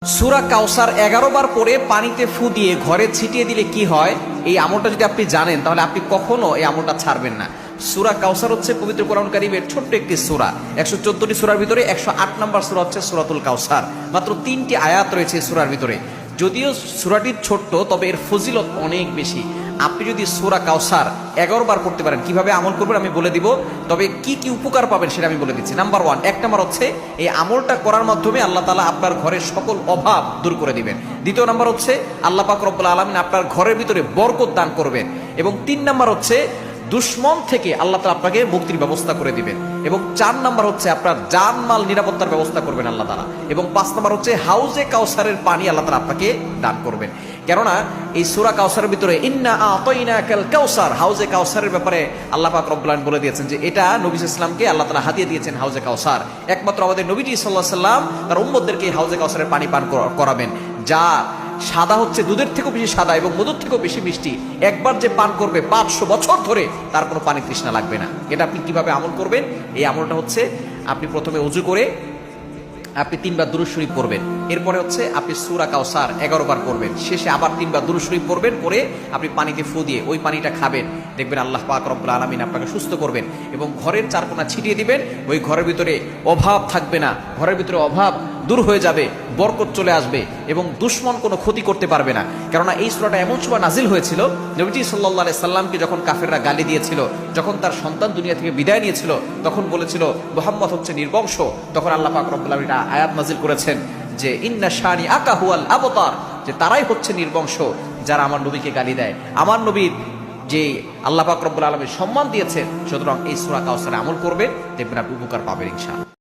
সূরা কাউসার 11 বার পরে পানিতে ফু দিয়ে ঘরে ছিটিয়ে দিলে কি হয়, এই আমলটা যদি আপনি জানেন তাহলে আপনি কখনো এই আমলটা ছাড়বেন না। সূরা কাউসার হচ্ছে পবিত্র কোরআন কারীমের ছোট্ট একটি সূরা। 114টি সূরার ভিতরে 108 নম্বর সূরা হচ্ছে সূরাতুল কাউসার। মাত্র 3টি আয়াত রয়েছে সূরার ভিতরে। যদিও সূরাটি ছোট্ট, তবে এর ফজিলত অনেক বেশি। আপনি যদি সূরা কাউসার 11 বার পড়তে পারেন, কিভাবে আমল করবেন আমি বলে দিব, তবে কি কি উপকার পাবেন সেটা আমি বলে দিচ্ছি। নাম্বার 1, 1 নাম্বার হচ্ছে এই আমলটা করার মাধ্যমে আল্লাহ তাআলা আপনার ঘরের সকল অভাব দূর করে দিবেন। দ্বিতীয় নাম্বার হচ্ছে আল্লাহ পাক রব্বুল আলামিন আপনার ঘরের ভিতরে বরকত দান করবেন। এবং 3 নাম্বার হচ্ছে দুশ্মন থেকে আল্লাহ তাআলা আপনাকে মুক্তির ব্যবস্থা করে দিবেন। এবং 4 নাম্বার হচ্ছে আপনার জানমাল নিরাপত্তার ব্যবস্থা করবেন আল্লাহ তাআলা। এবং 5 নাম্বার হচ্ছে হাউজে কাউসারের পানি আল্লাহ তাআলা আপনাকে দান করবেন। কেননা এই সূরা কাউসারের ভিতরে ইন্না আতাইনাকাল কাউসার, হাউজে কাউসারের ব্যাপারে আল্লাহ পাক রব্বুল আলামিন বলে দিয়েছেন যে এটা নবী সাল্লাল্লাহু আলাইহি ওয়াসাল্লামকে আল্লাহ তাআলা হাদিয়া দিয়েছেন হাউজে কাউসার। একমাত্র আমাদের নবীজি সাল্লাল্লাহু আলাইহি ওয়াসাল্লাম তার উম্মতদেরকে হাউজে কাউসারের পানি পান করাবেন, যা সাদা হচ্ছে দুধের থেকেও বেশি সাদা এবং মধুর থেকেও বেশি মিষ্টি। একবার যে পান করবে 500 বছর ধরে তার কোনো পানি তৃষ্ণা লাগবে না। এটা আপনি কিভাবে আমল করবেন? এই আমলটা হচ্ছে আপনি প্রথমে ওযু করে আপনি 3 বার দুরূদ শরীফ পড়বেন। এরপরে হচ্ছে আপনি সূরা কাউসার 11 বার পড়বেন। শেষে আবার 3 বার দুরূদ শরীফ পড়বেন, পরে আপনি পানিতে ফু দিয়ে ওই পানিটা খাবেন। দেখবেন আল্লাহ পাক রব্বুল আলামিন আপনাকে সুস্থ করবেন এবং ঘরের চারকোনা ছিটিয়ে দিবেন। ওই ঘরের ভিতরে অভাব থাকবে না, ঘরের ভিতরে অভাব দূর হয়ে যাবে, বরকত চলে আসবে এবং দুশ্মন কোনো ক্ষতি করতে পারবে না। কেননা এই সূরাটা এমন সময় নাজিল হয়েছিল, নবীজি সাল্লাল্লাহু আলাইহি সাল্লামকে যখন কাফেররা গালি দিয়েছিল, যখন তার সন্তান দুনিয়া থেকে বিদায় নিয়েছিল, তখন বলেছিল মুহাম্মদ হচ্ছে নির্বংশ। তখন আল্লাহ পাক রব্বুল আলামিন আয়াত নাজিল করেছেন যে ইন্না শানি আকা হুয়াল আবতার, যে তারাই হচ্ছে নির্বংশ যারা আমার নবীকে গালি দেয়। আমার নবীর যে আল্লাহ পাক রব্বুল আলামিন সম্মান দিয়েছেন, সুতরাং এই সূরা কাউসারে আমল করবেন, দেখবেন আপনি উপকার পাবেন ইনশাআল্লাহ।